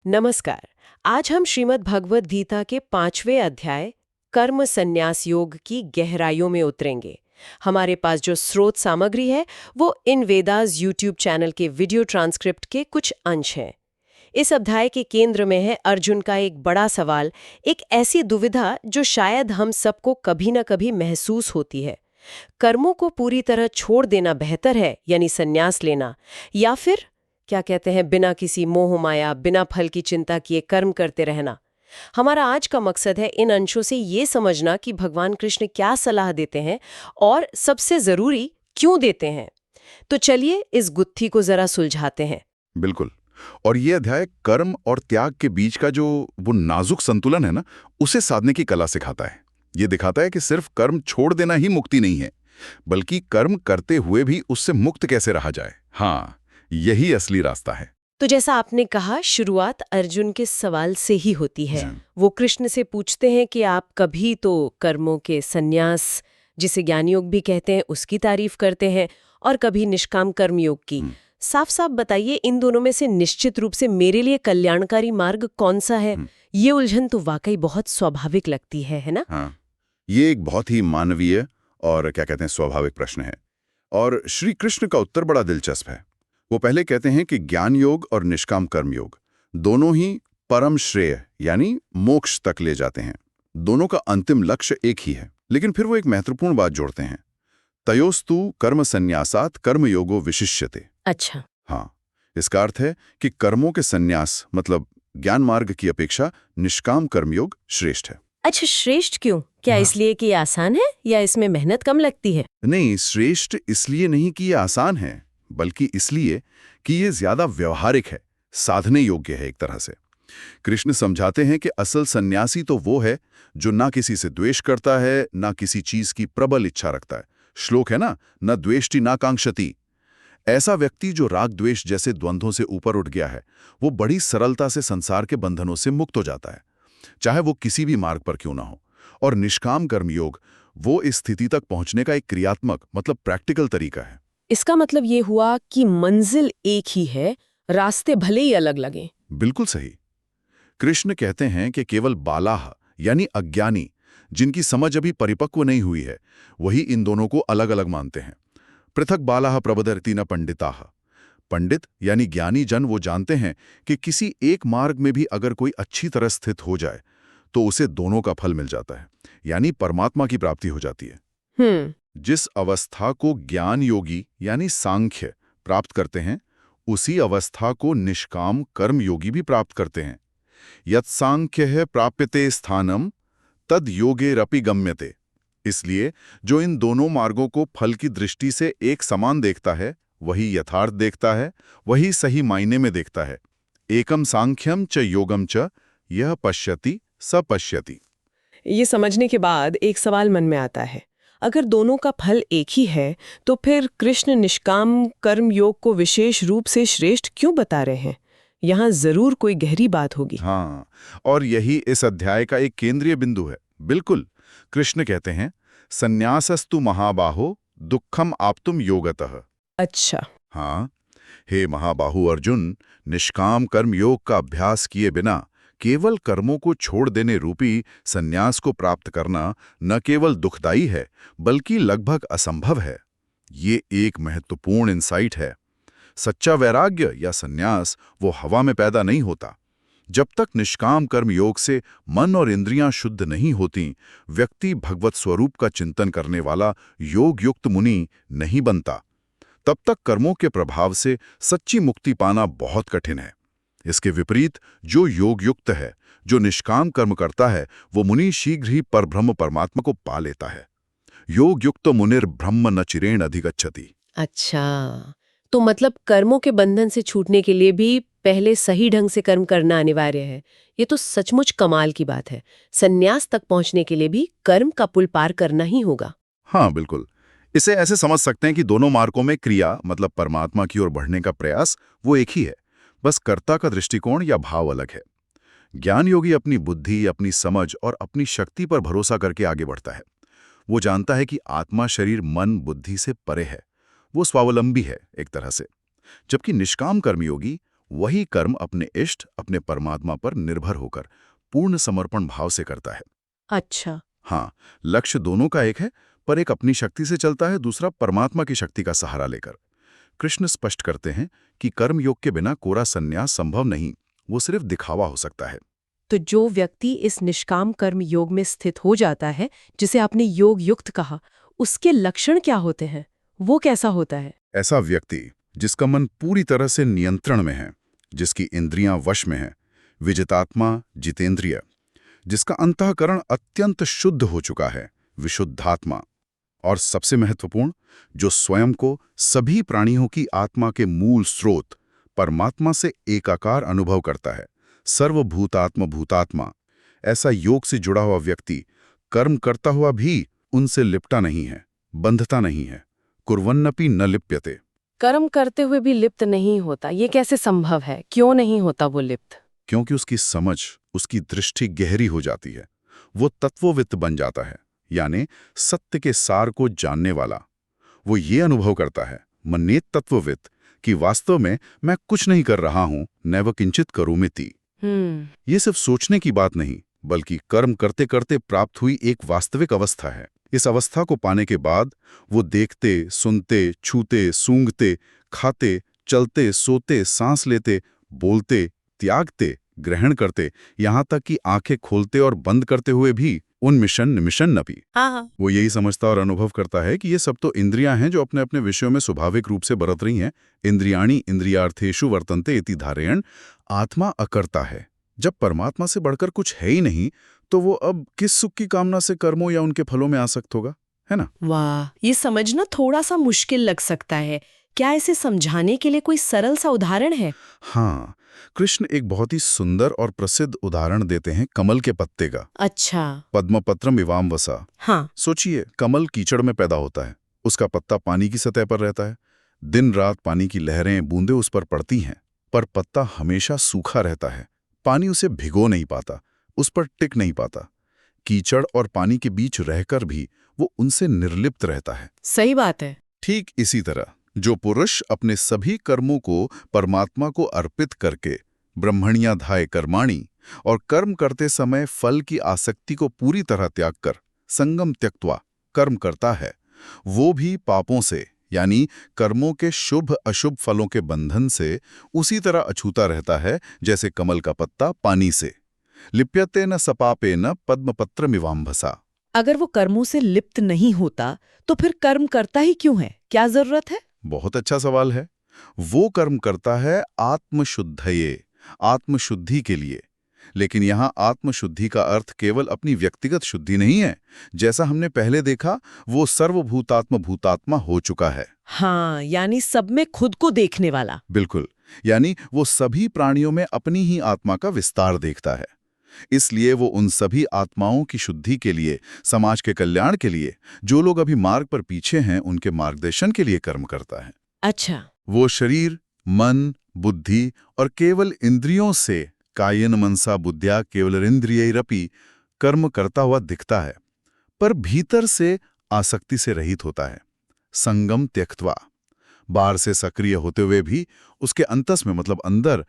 नमस्कार। आज हम श्रीमद् भगवद गीता के 5वें अध्याय कर्म संन्यास योग की गहराइयों में उतरेंगे। हमारे पास जो स्रोत सामग्री है वो इन वेदास यूट्यूब चैनल के वीडियो ट्रांसक्रिप्ट के कुछ अंश हैं। इस अध्याय के केंद्र में है अर्जुन का एक बड़ा सवाल, एक ऐसी दुविधा जो शायद हम सबको कभी न कभी महसूस होती है। कर्मों को पूरी तरह छोड़ देना बेहतर है, यानी संन्यास लेना, या फिर क्या कहते हैं, बिना किसी मोह माया, बिना फल की चिंता किए कर्म करते रहना। हमारा आज का मकसद है इन अंशों से ये समझना कि भगवान कृष्ण क्या सलाह देते हैं और सबसे जरूरी क्यों देते हैं। तो चलिए इस गुत्थी को जरा सुलझाते हैं। बिल्कुल। और ये अध्याय कर्म और त्याग के बीच का जो वो नाजुक संतुलन है ना, उसे साधने की कला सिखाता है। ये दिखाता है कि सिर्फ कर्म छोड़ देना ही मुक्ति नहीं है, बल्कि कर्म करते हुए भी उससे मुक्त कैसे रहा जाए। हाँ, यही असली रास्ता है। तो जैसा आपने कहा, शुरुआत अर्जुन के सवाल से ही होती है। जी। वो कृष्ण से पूछते हैं कि आप कभी तो कर्मों के संन्यास, जिसे ज्ञान योग भी कहते हैं, उसकी तारीफ करते हैं, और कभी निष्काम कर्म योग की। साफ साफ बताइए, इन दोनों में से निश्चित रूप से मेरे लिए कल्याणकारी मार्ग कौन सा है? ये उलझन तो वाकई बहुत स्वाभाविक लगती है ना? हाँ, ये एक बहुत ही मानवीय और क्या कहते हैं स्वाभाविक प्रश्न है। और श्री कृष्ण का उत्तर बड़ा दिलचस्प है। वो पहले कहते हैं कि ज्ञान योग और निष्काम कर्म योग दोनों ही परम श्रेय यानी मोक्ष तक ले जाते हैं। दोनों का अंतिम लक्ष्य एक ही है। लेकिन फिर वो एक महत्वपूर्ण बात जोड़ते हैं, तयोस्तु कर्म संन्यासात कर्मयोगो विशिष्यते। अच्छा। हाँ, इसका अर्थ है कि कर्मों के संन्यास मतलब ज्ञान मार्ग की अपेक्षा निष्काम कर्मयोग श्रेष्ठ है। अच्छा, श्रेष्ठ क्यों? क्या हाँ। इसलिए कि ये आसान है या इसमें मेहनत कम लगती है? नहीं, श्रेष्ठ इसलिए नहीं कि ये आसान है, बल्कि इसलिए कि ये ज्यादा व्यवहारिक है, साधने योग्य है एक तरह से। कृष्ण समझाते हैं कि असल सन्यासी तो वो है जो ना किसी से द्वेष करता है, ना किसी चीज की प्रबल इच्छा रखता है। श्लोक है ना, न द्वेष्टि ना कांक्षति। ऐसा व्यक्ति जो राग द्वेष जैसे द्वंद्वों से ऊपर उठ गया है, वो बड़ी सरलता से संसार के बंधनों से मुक्त हो जाता है, चाहे वो किसी भी मार्ग पर क्यों ना हो। और निष्काम कर्मयोग वो इस स्थिति तक पहुंचने का एक क्रियात्मक मतलब प्रैक्टिकल तरीका है। इसका मतलब ये हुआ कि मंजिल एक ही है, रास्ते भले ही अलग लगें। बिल्कुल सही। कृष्ण कहते हैं कि केवल बालाह यानी अज्ञानी, जिनकी समझ अभी परिपक्व नहीं हुई है, वही इन दोनों को अलग अलग मानते हैं। पृथक बालाह प्रबदरति न पंडिताह। पंडित यानी ज्ञानी जन वो जानते हैं कि किसी एक मार्ग में भी अगर कोई अच्छी तरह स्थित हो जाए तो उसे दोनों का फल मिल जाता है, यानी परमात्मा की प्राप्ति हो जाती है। जिस अवस्था को ज्ञान योगी यानी सांख्य प्राप्त करते हैं, उसी अवस्था को निष्काम कर्म योगी भी प्राप्त करते हैं। यत् सांख्य प्राप्यते स्थानम तद योगेरपि गम्यते। इसलिए जो इन दोनों मार्गों को फल की दृष्टि से एक समान देखता है, वही यथार्थ देखता है, वही सही मायने में देखता है। एकम सांख्यम च योगम च यह पश्यति स पश्यति। ये समझने के बाद एक सवाल मन में आता है, अगर दोनों का फल एक ही है तो फिर कृष्ण निष्काम कर्म योग को विशेष रूप से श्रेष्ठ क्यों बता रहे हैं? यहाँ जरूर कोई गहरी बात होगी। हाँ, और यही इस अध्याय का एक केंद्रीय बिंदु है। बिल्कुल, कृष्ण कहते हैं, संन्यासस्तु महाबाहो दुखम आप्तुम योगतः। अच्छा। हाँ, हे महाबाहु अर्जुन, निष्काम कर्म योग का अभ्यास किए बिना केवल कर्मों को छोड़ देने रूपी संन्यास को प्राप्त करना न केवल दुखदायी है, बल्कि लगभग असंभव है। ये एक महत्वपूर्ण इंसाइट है। सच्चा वैराग्य या संन्यास वो हवा में पैदा नहीं होता। जब तक निष्काम कर्म योग से मन और इंद्रियां शुद्ध नहीं होती, व्यक्ति भगवत स्वरूप का चिंतन करने वाला योग युक्त मुनि नहीं बनता। तब तक कर्मों के प्रभाव से सच्ची मुक्ति पाना बहुत कठिन है। इसके विपरीत जो योग युक्त है, जो निष्काम कर्म करता है, वो मुनि शीघ्र ही परब्रह्म परमात्मा को पा लेता है। योग युक्त मुनिर ब्रह्म न चिरेण अधिगच्छति। अच्छा, तो मतलब कर्मों के बंधन से छूटने के लिए भी पहले सही ढंग से कर्म करना अनिवार्य है। ये तो सचमुच कमाल की बात है। संन्यास तक पहुंचने के लिए भी कर्म का पुल पार करना ही होगा। हाँ, बिल्कुल। इसे ऐसे समझ सकते हैं कि दोनों मार्गों में क्रिया मतलब परमात्मा की ओर बढ़ने का प्रयास वो एक ही है, बस कर्ता का दृष्टिकोण या भाव अलग है। ज्ञान योगी अपनी बुद्धि, अपनी समझ और अपनी शक्ति पर भरोसा करके आगे बढ़ता है। वो जानता है कि आत्मा, शरीर, मन, बुद्धि से परे है। वो स्वावलंबी है एक तरह से। जबकि निष्काम कर्मयोगी वही कर्म अपने इष्ट, अपने परमात्मा पर निर्भर होकर पूर्ण समर्पण भाव से करता है। अच्छा। हाँ, लक्ष्य दोनों का एक है, पर एक अपनी शक्ति से चलता है, दूसरा परमात्मा की शक्ति का सहारा लेकर। कृष्ण स्पष्ट करते हैं कि कर्म योग के बिना कोरा संन्यास संभव नहीं, वो सिर्फ दिखावा हो सकता है। तो जो व्यक्ति इस निष्काम कर्म योग में स्थित हो जाता है, जिसे आपने योग युक्त कहा, उसके लक्षण क्या होते हैं? वो कैसा होता है? ऐसा व्यक्ति जिसका मन पूरी तरह से नियंत्रण में है, जिसकी इंद्रियां वश में है, विजितात्मा, जितेंद्रिय, जिसका अंतःकरण अत्यंत शुद्ध हो चुका है, विशुद्धात्मा, और सबसे महत्वपूर्ण, जो स्वयं को सभी प्राणियों की आत्मा के मूल स्रोत परमात्मा से एकाकार अनुभव करता है, सर्वभूतात्म भूतात्मा। ऐसा योग से जुड़ा हुआ व्यक्ति कर्म करता हुआ भी उनसे लिपटा नहीं है, बंधता नहीं है। कुर्वन्नपि न लिप्यते। कर्म करते हुए भी लिप्त नहीं होता, ये कैसे संभव है? क्यों नहीं होता वो लिप्त? क्योंकि उसकी समझ, उसकी दृष्टि गहरी हो जाती है। वो तत्ववित्त बन जाता है, यानी सत्य के सार को जानने वाला। वो ये अनुभव करता है, मन्येत तत्ववित्त, कि वास्तव में मैं कुछ नहीं कर रहा हूं, नैव किंचित करोमीति। ये सिर्फ सोचने की बात नहीं, बल्कि कर्म करते करते प्राप्त हुई एक वास्तविक अवस्था है। इस अवस्था को पाने के बाद वो देखते, सुनते, छूते, सूंघते, खाते, चलते, सोते, सांस लेते, बोलते, त्यागते, ग्रहण करते, यहाँ तक कि आंखें खोलते और बंद करते हुए भी उन्मिषन् निमिषन्नपि। हाँ। वो यही समझता और अनुभव करता है कि ये सब तो इंद्रियां हैं जो अपने अपने विषयों में स्वाभाविक रूप से बरत रही हैं। इंद्रियाणि इंद्रियार्थेषु वर्तन्ते इति धारयन् आत्मा अकर्ता है। जब परमात्मा से बढ़कर कुछ है ही नहीं, तो वो अब किस सुख की कामना से कर्मों या उनके फलों में आसक्त होगा, है ना? वाह, ये समझना थोड़ा सा मुश्किल लग सकता है। क्या इसे समझाने के लिए कोई सरल सा उदाहरण है? हाँ, कृष्ण एक बहुत ही सुंदर और प्रसिद्ध उदाहरण देते हैं कमल के पत्ते का। अच्छा। पद्मपत्रम इवाम वसा। हाँ। सोचिए, कमल कीचड़ में पैदा होता है, उसका पत्ता पानी की सतह पर रहता है, दिन रात पानी की लहरें, बूंदें उस पर पड़ती हैं, पर पत्ता हमेशा सूखा रहता है। पानी उसे भिगो नहीं पाता, उस पर टिक नहीं पाता। कीचड़ और पानी के बीच रहकर भी वो उनसे निर्लिप्त रहता है। सही बात है। ठीक इसी तरह जो पुरुष अपने सभी कर्मों को परमात्मा को अर्पित करके ब्रह्मण्याधाय कर्माणि और कर्म करते समय फल की आसक्ति को पूरी तरह त्याग कर संगम त्यक्त्वा कर्म करता है, वो भी पापों से, यानी कर्मों के शुभ अशुभ फलों के बंधन से उसी तरह अछूता रहता है जैसे कमल का पत्ता पानी से। लिप्यते न सपापे न पद्मपत्रमिवाम्भसा। अगर वो कर्मों से लिप्त नहीं होता तो फिर कर्म करता ही क्यों है? क्या जरूरत है? बहुत अच्छा सवाल है। वो कर्म करता है आत्मशुद्धये, आत्मशुद्धि के लिए। लेकिन यहाँ आत्मशुद्धि का अर्थ केवल अपनी व्यक्तिगत शुद्धि नहीं है। जैसा हमने पहले देखा, वो सर्वभूतात्म भूतात्मा हो चुका है। हाँ, यानी सब में खुद को देखने वाला। बिल्कुल, यानी वो सभी प्राणियों में अपनी ही आत्मा का विस्तार देखता है। इसलिए वो उन सभी आत्माओं की शुद्धि के लिए, समाज के कल्याण के लिए, जो लोग अभी मार्ग पर पीछे हैं, उनके मार्गदर्शन के लिए कर्म करता है। अच्छा। वो शरीर, मन, बुद्धि और केवल इंद्रियों से, कायेन मनसा बुद्ध्या केवलरिंद्रियैरपि, कर्म करता हुआ दिखता है, पर भीतर से आसक्ति से रहित होता है। संगम त्यक्त्वा, बाहर से सक्रिय होते हुए भी उसके अंतस में, मतलब अंदर,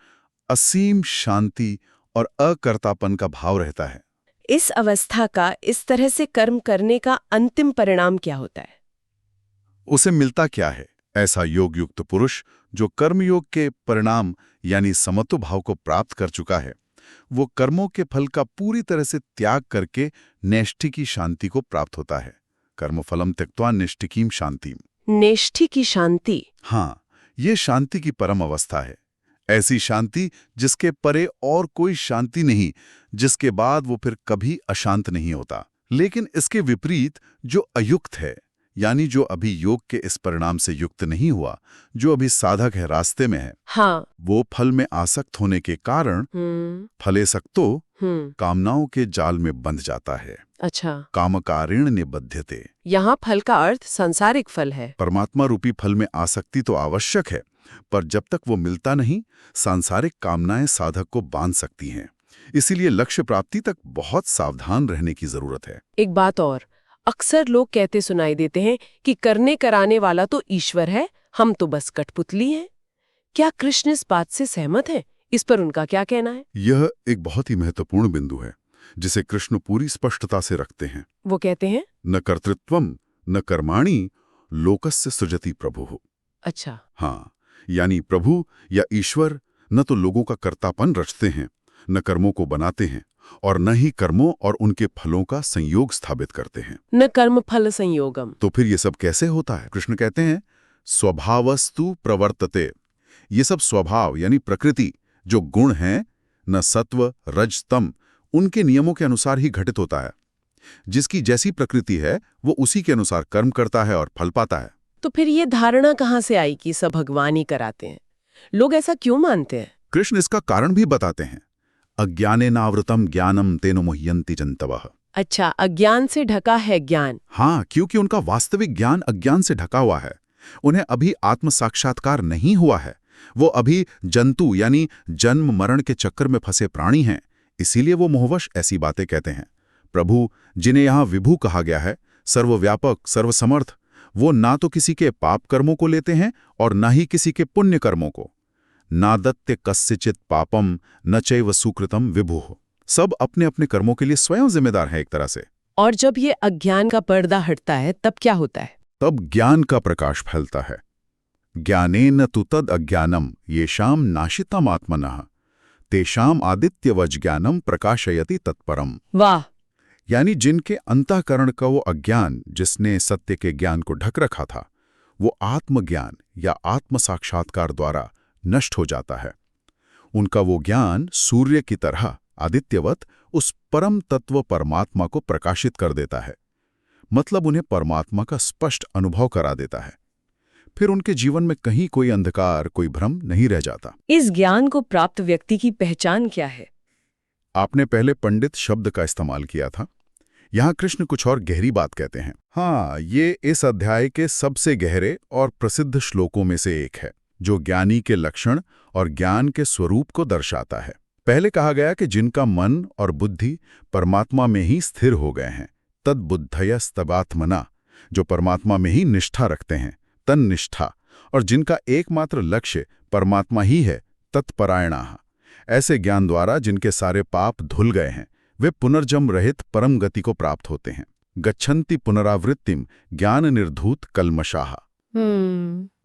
असीम शांति और अकर्तापन का भाव रहता है। इस अवस्था का, इस तरह से कर्म करने का अंतिम परिणाम क्या होता है? उसे मिलता क्या है? ऐसा योग युक्त पुरुष जो कर्मयोग के परिणाम यानी समत्व भाव को प्राप्त कर चुका है, वो कर्मों के फल का पूरी तरह से त्याग करके नैष्ठि की शांति को प्राप्त होता है। कर्मफलम त्यक्त्वा नैष्ठिकीम शांतिम। नेष्ठि की शांति। हाँ, ये शांति की परम अवस्था है। ऐसी शांति जिसके परे और कोई शांति नहीं, जिसके बाद वो फिर कभी अशांत नहीं होता। लेकिन इसके विपरीत जो अयुक्त है, यानी जो अभी योग के इस परिणाम से युक्त नहीं हुआ, जो अभी साधक है, रास्ते में है, हाँ। वो फल में आसक्त होने के कारण फलेसक्तो, कामनाओं के जाल में बंध जाता है। अच्छा। कामकारेण निबध्यते। यहाँ फल का अर्थ सांसारिक फल है। परमात्मा रूपी फल में आसक्ति तो आवश्यक है, पर जब तक वो मिलता नहीं, सांसारिक कामनाएं साधक को बांध सकती हैं। इसीलिए लक्ष्य प्राप्ति तक बहुत सावधान रहने की जरूरत है। एक बात और, अक्सर लोग कहते सुनाई देते हैं कि करने कराने वाला तो ईश्वर है, हम तो बस कठपुतली हैं। क्या कृष्ण इस बात से सहमत हैं? इस पर उनका क्या कहना है? यह एक बहुत ही महत्वपूर्ण बिंदु है जिसे कृष्ण पूरी स्पष्टता से रखते हैं। वो कहते हैं, न कर्तृत्वम न कर्माणि लोकस्य सृजति प्रभुः। अच्छा, हाँ, यानी प्रभु या ईश्वर न तो लोगों का कर्तापन रचते हैं, न कर्मों को बनाते हैं, और न ही कर्मों और उनके फलों का संयोग स्थापित करते हैं। न कर्म फल संयोगम। तो फिर ये सब कैसे होता है? कृष्ण कहते हैं, स्वभावस्तु प्रवर्तते। ये सब स्वभाव यानी प्रकृति, जो गुण हैं, न सत्व रज तम, उनके नियमों के अनुसार ही घटित होता है। जिसकी जैसी प्रकृति है वो उसी के अनुसार कर्म करता है और फल पाता है। तो फिर ये धारणा कहाँ से आई कि सब भगवान ही कराते हैं? लोग ऐसा क्यों मानते हैं? कृष्ण इसका कारण भी बताते हैं। अज्ञानेनावृतम ज्ञानम तेनो मुह्यन्ति जन्तवः। अच्छा, अज्ञान से ढका है ज्ञान। हाँ, क्योंकि उनका वास्तविक ज्ञान अज्ञान से ढका हुआ है। उन्हें अभी आत्म साक्षात्कार नहीं हुआ है। वो अभी जंतु यानी जन्म मरण के चक्कर में फंसे प्राणी हैं। इसीलिए वो मोहवश ऐसी बातें कहते हैं। प्रभु, जिन्हें यहाँ विभु कहा गया है, सर्वव्यापक सर्वसमर्थ, वो ना तो किसी के पाप कर्मों को लेते हैं और ना ही किसी के पुण्य कर्मों को। ना दत्ते कस्यचित पापम न चैव सुकृतम विभुः। सब अपने अपने कर्मों के लिए स्वयं जिम्मेदार हैं एक तरह से। और जब ये अज्ञान का पर्दा हटता है तब क्या होता है? तब ज्ञान का प्रकाश फैलता है। ज्ञानेन तु तद अज्ञानम येषाम नाशितम आत्मनः तेषाम आदित्यवज ज्ञानम प्रकाशयति तत्परम। वाह! यानी जिनके अंतःकरण का वो अज्ञान जिसने सत्य के ज्ञान को ढक रखा था, वो आत्मज्ञान या आत्म साक्षात्कार द्वारा नष्ट हो जाता है। उनका वो ज्ञान सूर्य की तरह आदित्यवत उस परम तत्व परमात्मा को प्रकाशित कर देता है। मतलब उन्हें परमात्मा का स्पष्ट अनुभव करा देता है। फिर उनके जीवन में कहीं कोई अंधकार, कोई भ्रम नहीं रह जाता। इस ज्ञान को प्राप्त व्यक्ति की पहचान क्या है? आपने पहले पंडित शब्द का इस्तेमाल किया था। यहाँ कृष्ण कुछ और गहरी बात कहते हैं। हाँ, ये इस अध्याय के सबसे गहरे और प्रसिद्ध श्लोकों में से एक है, जो ज्ञानी के लक्षण और ज्ञान के स्वरूप को दर्शाता है। पहले कहा गया कि जिनका मन और बुद्धि परमात्मा में ही स्थिर हो गए हैं, तद्बुद्धयस्तवात्मना, जो परमात्मा में ही निष्ठा रखते हैं, तन्निष्ठा, और जिनका एकमात्र लक्ष्य परमात्मा ही है, तत्परायणाः। ऐसे ज्ञान द्वारा जिनके सारे पाप धुल गए हैं, वे पुनर्जन्म रहित परम गति को प्राप्त होते हैं। गच्छन्ति पुनरावृत्तिम ज्ञान निर्धूत कल्मषाः।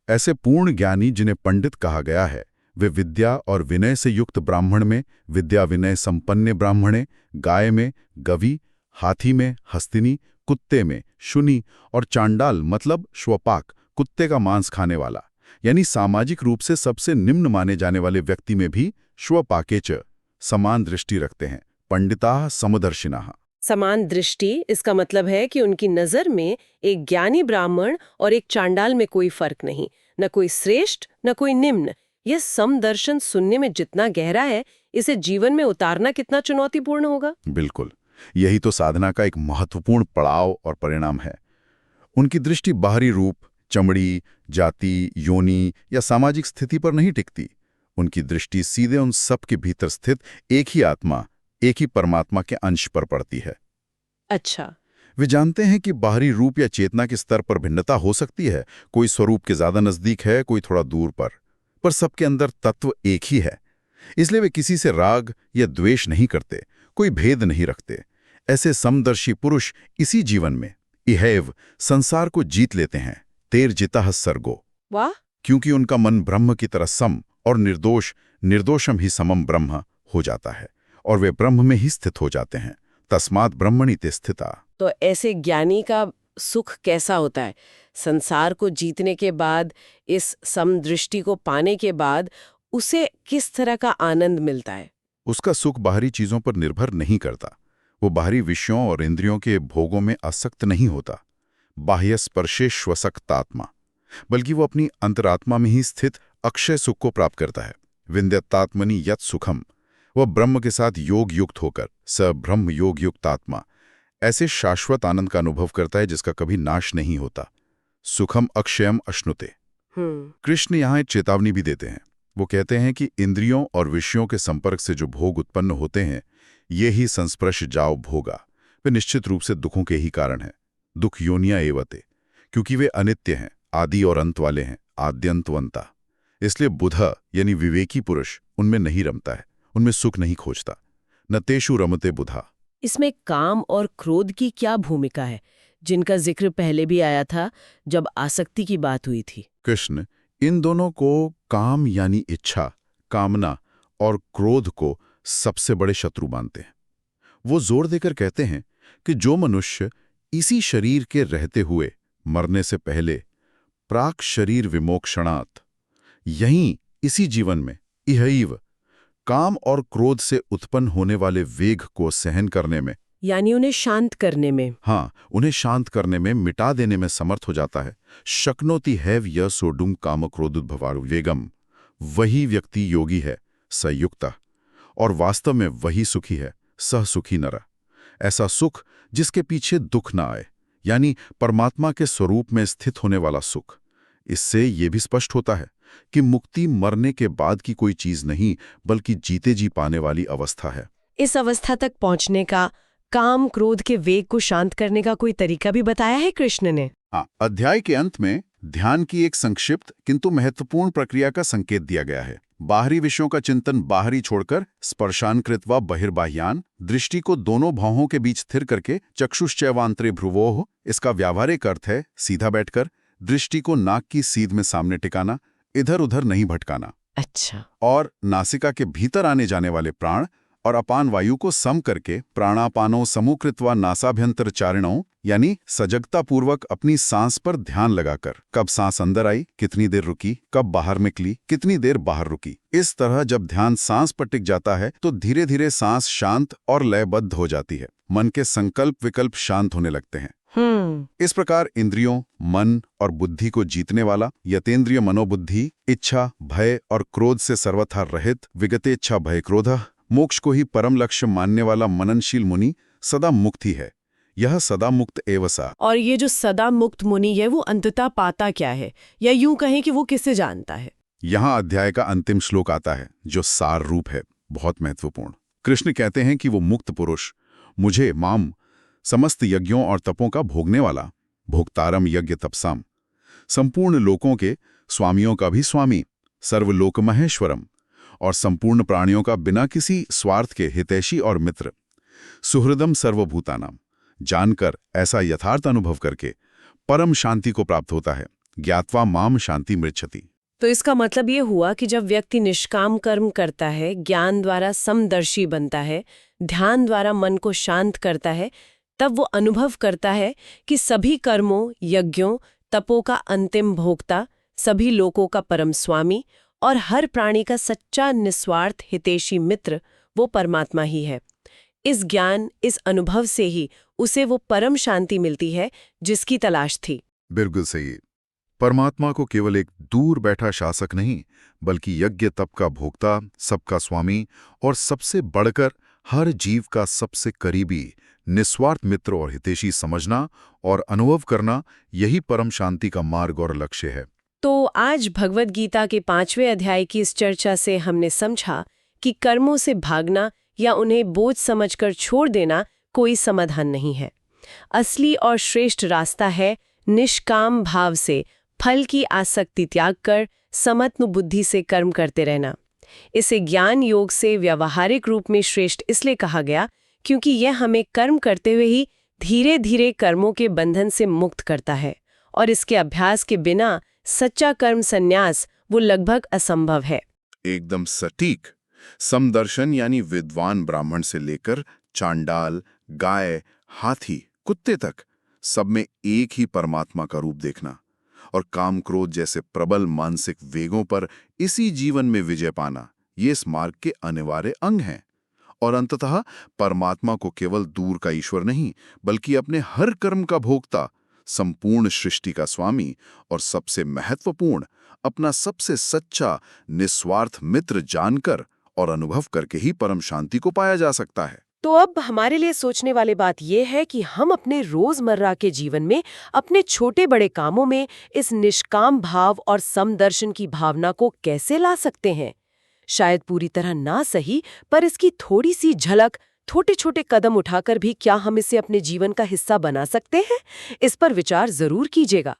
ऐसे पूर्ण ज्ञानी जिन्हें पंडित कहा गया है, वे विद्या और विनय से युक्त ब्राह्मण में विद्या विनय संपन्न ब्राह्मणे, गाय में गवि, हाथी में हस्तिनी, कुत्ते में शुनि और चांडाल मतलब श्वपाक, कुत्ते का मांस खाने वाला, यानी सामाजिक रूप से सबसे निम्न माने जाने वाले व्यक्ति में भी श्वपाके च समान दृष्टि रखते हैं। पंडिताः समदर्शिनः। समान दृष्टि, इसका मतलब है कि उनकी नजर में एक ज्ञानी ब्राह्मण और एक चांडाल में कोई फर्क नहीं, न कोई श्रेष्ठ न कोई निम्न। यह समदर्शन सुनने में जितना गहरा है, इसे जीवन में उतारना कितना चुनौतीपूर्ण होगा। बिल्कुल, यही तो साधना का एक महत्वपूर्ण पड़ाव और परिणाम है। उनकी दृष्टि बाहरी रूप, चमड़ी, जाति, योनि या सामाजिक स्थिति पर नहीं टिकती। उनकी दृष्टि सीधे उन सब के भीतर स्थित एक ही आत्मा, एक ही परमात्मा के अंश पर पड़ती है। अच्छा, वे जानते हैं कि बाहरी रूप या चेतना के स्तर पर भिन्नता हो सकती है। कोई स्वरूप के ज्यादा नजदीक है, कोई थोड़ा दूर पर सबके अंदर तत्व एक ही है। इसलिए वे किसी से राग या द्वेष नहीं करते, कोई भेद नहीं रखते। ऐसे समदर्शी पुरुष इसी जीवन में इहैव संसार को जीत लेते हैं। तेर जितः सर्गो। वाह! क्योंकि उनका मन ब्रह्म की तरह सम और निर्दोष, निर्दोषम ही समम ब्रह्म हो जाता है और वे ब्रह्म में ही स्थित हो जाते हैं। तस्मात् ब्रह्मणि ते स्थिता। तो ऐसे ज्ञानी का सुख कैसा होता है? संसार को जीतने के बाद, इस समदृष्टि को पाने के बाद उसे किस तरह का आनंद मिलता है? उसका सुख बाहरी चीजों पर निर्भर नहीं करता। वो बाहरी विषयों और इंद्रियों के भोगों में आसक्त नहीं होता, बाह्य स्पर्शे श्वसक्तात्मा, बल्कि वो अपनी अंतरात्मा में ही स्थित अक्षय सुख को प्राप्त करता है। विन्द्यतात्मनि यत् सुखम, वह ब्रह्म के साथ योग युक्त होकर स ब्रह्म योग युक्तात्मा ऐसे शाश्वत आनंद का अनुभव करता है जिसका कभी नाश नहीं होता। सुखम अक्षयम अश्नुते। कृष्ण यहाँ एक चेतावनी भी देते हैं। वो कहते हैं कि इंद्रियों और विषयों के संपर्क से जो भोग उत्पन्न होते हैं, ये ही संस्पर्श जाओ भोगा, वे निश्चित रूप से दुखों के ही कारण हैं। दुख योनिया एवते, क्योंकि वे अनित्य हैं, आदि और अंत वाले हैं, आद्यंतवंता। इसलिए बुध यानी विवेकी पुरुष उनमें नहीं रमता है, उनमें सुख नहीं खोजता। न तेषु रमते बुधा। इसमें काम और क्रोध की क्या भूमिका है, जिनका जिक्र पहले भी आया था जब आसक्ति की बात हुई थी? कृष्ण इन दोनों को काम यानी इच्छा, कामना और क्रोध को सबसे बड़े शत्रु मानते हैं। वो जोर देकर कहते हैं कि जो मनुष्य इसी शरीर के रहते हुए मरने से पहले प्राक शरीर विमोक्षणात्, यहीं इसी जीवन में इहैव काम और क्रोध से उत्पन्न होने वाले वेग को सहन करने में, यानी उन्हें शांत करने में, हाँ, उन्हें शांत करने में, मिटा देने में समर्थ हो जाता है। शक्नोति हैव य सोडुम काम क्रोधोद्भवारु वेगम, वही व्यक्ति योगी है, संयुक्ता, और वास्तव में वही सुखी है, सह सुखी नर। ऐसा सुख जिसके पीछे दुख ना आए, यानी परमात्मा के स्वरूप में स्थित होने वाला सुख। इससे ये भी स्पष्ट होता है कि मुक्ति मरने के बाद की कोई चीज नहीं, बल्कि जीते जी पाने वाली अवस्था है। इस अवस्था तक पहुंचने का, काम क्रोध के वेग को शांत करने का कोई तरीका भी बताया है कृष्ण ने? हाँ, अध्याय के अंत में ध्यान की एक संक्षिप्त किंतु महत्वपूर्ण प्रक्रिया का संकेत दिया गया है। बाहरी विषयों का चिंतन बाहरी छोड़कर स्पर्शान कृत्वा बहिर्बाह्यान, दृष्टि को दोनों भौहों के बीच स्थिर करके चक्षुश्चैवांतरे भ्रुवोः, इसका व्यावहारिक अर्थ है सीधा बैठकर दृष्टि को नाक की सीध में सामने टिकाना, इधर उधर नहीं भटकाना। अच्छा। और नासिका के भीतर आने जाने वाले प्राण और अपान वायु को सम करके प्राणापानों समूकृत्वा नासाभ्यंतर चारिणों, यानी सजगता पूर्वक अपनी सांस पर ध्यान लगाकर कब सांस अंदर आई, कितनी देर रुकी, कब बाहर निकली, कितनी देर बाहर रुकी। इस तरह जब ध्यान सांस पर टिक जाता है तो धीरे धीरे सांस शांत और लयबद्ध हो जाती है। मन के संकल्प विकल्प शांत होने लगते हैं। इस प्रकार इंद्रियों, मन और बुद्धि को जीतने वाला यतेंद्रिय मनोबुद्धि, इच्छा, भय और क्रोध से सर्वथा रहित विगतेच्छा भय क्रोध, मोक्ष को ही परम लक्ष्य मानने वाला मननशील मुनि सदा मुक्त ही है। यह सदा मुक्त एवसा। और ये जो सदा मुक्त मुनि है वो अंततः पाता क्या है, या यूं कहें कि वो किसे जानता है? यहाँ अध्याय का अंतिम श्लोक आता है जो सार रूप है, बहुत महत्वपूर्ण। कृष्ण कहते हैं कि वो मुक्त पुरुष मुझे माम समस्त यज्ञों और तपों का भोगने वाला, भोक्तारम यज्ञ तपसाम, संपूर्ण लोकों के स्वामियों का भी स्वामी, सर्वलोक महेश्वरम, और संपूर्ण प्राणियों का बिना किसी स्वार्थ के हितैषी और मित्र, सुहृदम सर्वभूतानाम, जानकर ऐसा यथार्थ अनुभव करके परम शांति को प्राप्त होता है। ज्ञात्वा माम शांति मृच्छति। तो इसका मतलब ये हुआ कि जब व्यक्ति निष्काम कर्म करता है, ज्ञान द्वारा समदर्शी बनता है, ध्यान द्वारा मन को शांत करता है, तब वो अनुभव करता है कि सभी कर्मों, यज्ञों, तपों का अंतिम भोक्ता, सभी लोकों का परम स्वामी और हर प्राणी का सच्चा निस्वार्थ हितैषी मित्र वो परमात्मा ही है। इस ज्ञान, इस अनुभव से ही उसे वो परम शांति मिलती है जिसकी तलाश थी। बिल्कुल सही। परमात्मा को केवल एक दूर बैठा शासक नहीं, बल्कि यज्ञ तप का भोक्ता, सबका स्वामी और सबसे बढ़कर हर जीव का सबसे करीबी निस्वार्थ मित्र और हितैषी समझना और अनुभव करना, यही परम शांति का मार्ग और लक्ष्य है। तो आज भगवद गीता के 5वें अध्याय की इस चर्चा से हमने समझा कि कर्मों से भागना या उन्हें बोझ समझकर छोड़ देना कोई समाधान नहीं है। असली और श्रेष्ठ रास्ता है निष्काम भाव से फल की आसक्ति त्याग कर समत्व बुद्धि से कर्म करते रहना। इसे ज्ञान योग से व्यावहारिक रूप में श्रेष्ठ इसलिए कहा गया क्योंकि यह हमें कर्म करते हुए ही धीरे धीरे कर्मों के बंधन से मुक्त करता है, और इसके अभ्यास के बिना सच्चा कर्म संन्यास वो लगभग असंभव है। एकदम सटीक। समदर्शन यानी विद्वान ब्राह्मण से लेकर चांडाल, गाय, हाथी, कुत्ते तक सब में एक ही परमात्मा का रूप देखना और काम क्रोध जैसे प्रबल मानसिक वेगों पर इसी जीवन में विजय पाना, ये इस मार्ग के अनिवार्य अंग हैं। और अंततः परमात्मा को केवल दूर का ईश्वर नहीं, बल्कि अपने हर कर्म का भोक्ता, संपूर्ण सृष्टि का स्वामी और सबसे महत्वपूर्ण अपना सबसे सच्चा निस्वार्थ मित्र जानकर और अनुभव करके ही परम शांति को पाया जा सकता है। तो अब हमारे लिए सोचने वाली बात यह है कि हम अपने रोजमर्रा के जीवन में अपने छोटे बड़े कामों में इस निष्काम भाव और समदर्शन की भावना को कैसे ला सकते हैं। शायद पूरी तरह ना सही, पर इसकी थोड़ी सी झलक, छोटे छोटे कदम उठाकर भी क्या हम इसे अपने जीवन का हिस्सा बना सकते हैं? इस पर विचार जरूर कीजिएगा।